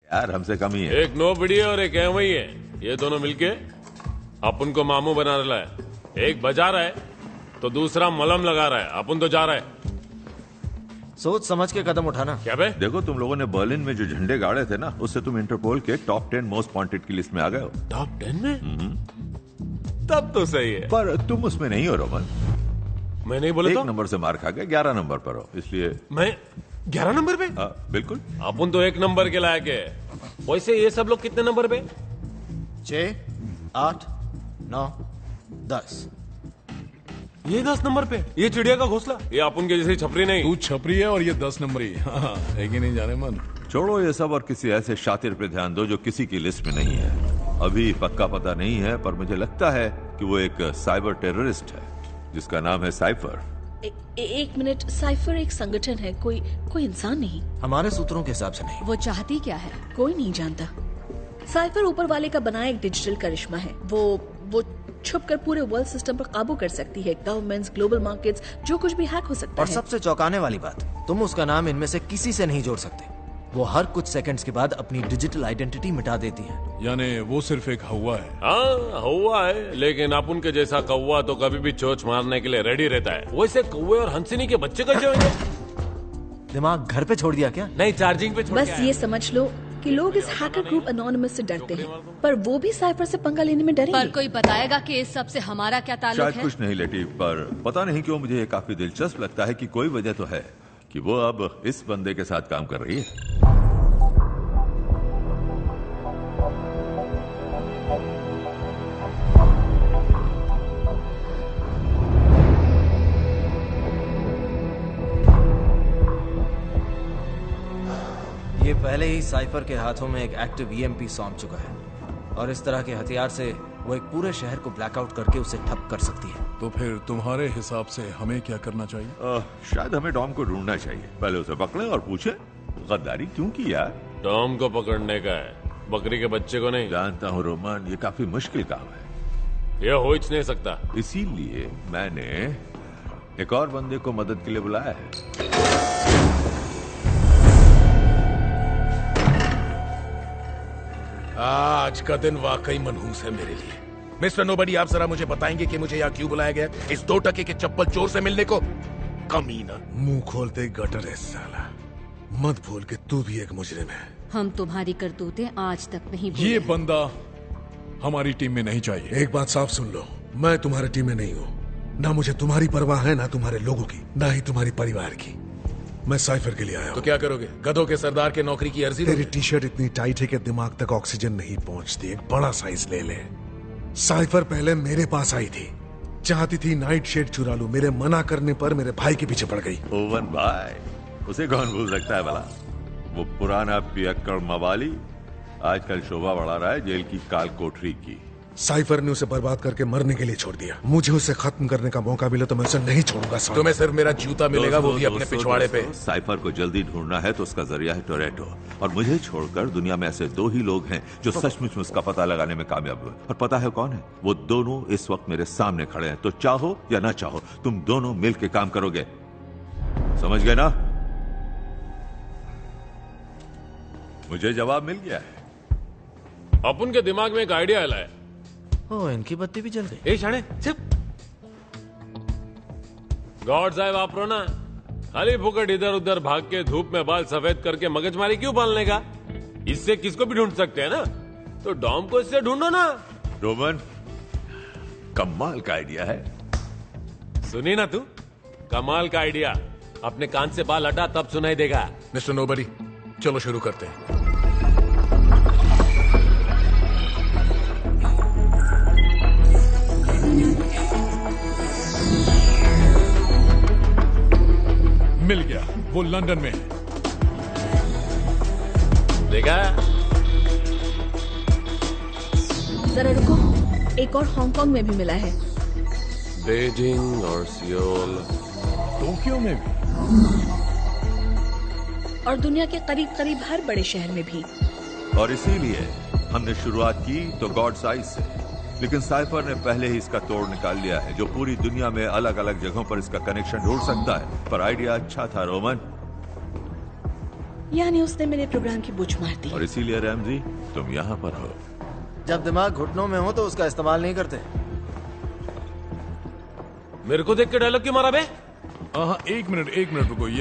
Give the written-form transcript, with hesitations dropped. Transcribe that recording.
यार हमसे कम ही है। एक नोबडी है और एक वही है। ये दोनों मिलके अपन को मामू बना रहा है। एक बजा रहा है तो दूसरा मलम लगा रहा है। अपन तो जा रहा है। सोच समझ के कदम उठाना। क्या बे? देखो तुम लोगों ने बर्लिन में जो झंडे गाड़े थे ना, उससे तुम इंटरपोल के टॉप 10 मोस्ट वांटेड की लिस्ट में आ गए हो। टॉप 10 में? तब तो सही है। पर तुम उसमें नहीं हो रोमन। मैं नहीं बोला एक तो? नंबर से मार खा गए, 11 नंबर पर हो, इसलिए। मैं 11 नंबर पे? हाँ बिल्कुल। अपन तो 1 नंबर के लायक है। वैसे ये सब लोग कितने नंबर पे? 6, 8, 9, 10। ये 10 नंबर पे। ये चिड़िया का घोंसला। ये अपन के जैसे छपरी नहीं। तू छपरी है और ये 10 नंबरी। हाँ, है कि नहीं जाने मन। छोड़ो ये सब और किसी ऐसे शातिर पे ध्यान दो जो किसी की लिस्ट में नहीं है। अभी पक्का पता नहीं है, पर मुझे लगता है कि वो एक साइबर टेररिस्ट है जिसका नाम है साइफर। एक मिनट, साइफर एक संगठन है, कोई इंसान नहीं। हमारे सूत्रों के हिसाब से नहीं। वो चाहती क्या है? कोई नहीं जानता। साइफर ऊपर वाले का बनाया एक डिजिटल करिश्मा है। वो छुपकर पूरे वर्ल्ड सिस्टम पर काबू कर सकती है। गवर्नमेंट्स, ग्लोबल मार्केट्स, जो कुछ भी हैक हो सकता और है। सबसे चौंकाने वाली बात, तुम उसका नाम इनमें से किसी से नहीं जोड़ सकते। वो हर कुछ सेकंड्स के बाद अपनी डिजिटल आइडेंटिटी मिटा देती है। यानी वो सिर्फ एक हवा है। हाँ हुआ है, लेकिन अपन के जैसा कौवा तो कभी भी चोच मारने के लिए रेडी रहता है। वैसे कौवे और हंसिनी के बच्चे कैसे होंगे? दिमाग घर पे छोड़ दिया क्या? नहीं, चार्जिंग पे छोड़ बस ये समझ लो कि लोग इस हैकर ग्रुप एनोनिमस से डरते हैं, पर वो भी साइफर से पंगा लेने में डरेंगे। पर कोई बताएगा कि इस सब से हमारा क्या ताल्लुक शायद है? कुछ नहीं लेटी, पर पता नहीं क्यों मुझे ये काफी दिलचस्प लगता है कि कोई वजह तो है कि वो अब इस बंदे के साथ काम कर रही है। ये पहले ही साइफर के हाथों में एक एक्टिव ईएमपी सौंप चुका है, और इस तरह के हथियार से वो एक पूरे शहर को ब्लैकआउट करके उसे ठप कर सकती है। तो फिर तुम्हारे हिसाब से हमें क्या करना चाहिए? शायद हमें डॉम को ढूंढना चाहिए। पहले उसे पकड़े और पूछे गद्दारी क्यों की यार। टॉम को पकड़ने का है, बकरी के बच्चे को नहीं। जानता हूँ रोमन, ये काफी मुश्किल काम है। ये हो ही नहीं सकता। इसीलिए मैंने एक और बंदे को मदद के लिए बुलाया है। आज का दिन वाकई मनहूस है मेरे लिए। मिस्टर नोबडी, आप जरा मुझे बताएंगे कि मुझे यहाँ क्यों बुलाया गया? इस 2 टके के चप्पल चोर से मिलने को? कमीना। मुंह खोलते गटर है साला। मत भूल के तू भी एक मुजरिम है। हम तुम्हारी करतूतें आज तक नहीं भूले। ये बंदा हमारी टीम में नहीं चाहिए। एक बात साफ सुन लो, मैं तुम्हारी टीम में नहीं हूँ। ना मुझे तुम्हारी परवाह है, ना तुम्हारे लोगों की, ना ही तुम्हारी परिवार की। मैं साइफर के लिए आया तो हूँ। क्या करोगे? गधों के सरदार के नौकरी की अर्जी तेरी दोगे? टी शर्ट इतनी टाइट है कि दिमाग तक ऑक्सीजन नहीं पहुंचती। एक बड़ा साइज ले ले। साइफर पहले मेरे पास आई थी, चाहती थी नाइट शेड चुरा लूं। मेरे मना करने पर मेरे भाई के पीछे पड़ गई। ओवन भाई, उसे कौन भूल सकता है भला। वो पुराना पियक्कड़ मवाली आजकल शोभा बढ़ा रहा है जेल की काल कोठरी की। साइफर ने उसे बर्बाद करके मरने के लिए छोड़ दिया। मुझे उसे खत्म करने का मौका मिला तो मैं उसे नहीं छोड़ूंगा। तुम्हें सिर्फ मेरा जूता मिलेगा, वो भी अपने पिछवाड़े पे। साइफर को जल्दी ढूंढना है तो उसका जरिया है टोरेटो, और मुझे छोड़कर दुनिया में ऐसे 2 ही लोग हैं जो सचमुच में उसका पता लगाने में कामयाब हुए। और पता है कौन है? वो दोनों इस वक्त मेरे सामने खड़े हैं। तो चाहो या ना चाहो, तुम दोनों मिल के काम करोगे। समझ गए ना? मुझे जवाब मिल गया है। अपन के दिमाग में एक आइडिया आया है। ओ, इनकी बत्ती भी जल गई। ए शाणे, चुप। गॉड साहब वापरो ना। खाली फुकट इधर उधर भाग के धूप में बाल सफेद करके मगजमारी क्यों पालने का? इससे किसको भी ढूंढ सकते हैं ना। तो डॉम को इससे ढूंढो ना। रोमन, कमाल का आइडिया है। सुनी ना तू? कमाल का आइडिया। अपने कान से बाल हटा, तब सुनाई देगा। मिस्टर नोबडी, चलो शुरू करते हैं। मिल गया, वो लंदन में है। देखा? जरा रुको, एक और हांगकांग में भी मिला है। बीजिंग और सियोल, टोक्यो में भी, और दुनिया के करीब करीब हर बड़े शहर में भी। और इसीलिए हमने शुरुआत की तो गॉड साइज से, लेकिन साइफर ने पहले ही इसका तोड़ निकाल लिया है, जो पूरी दुनिया में अलग अलग जगहों पर इसका कनेक्शन ढूंढ सकता है। पर आइडिया अच्छा था रोमन। यानी उसने मेरे प्रोग्राम की बुझ मार दी। और इसीलिए रैमजी तुम यहाँ पर हो। जब दिमाग घुटनों में हो तो उसका इस्तेमाल नहीं करते। मेरे को देख के डायलॉग क्यों मारा बे? हाँ, एक मिनट रुको, ये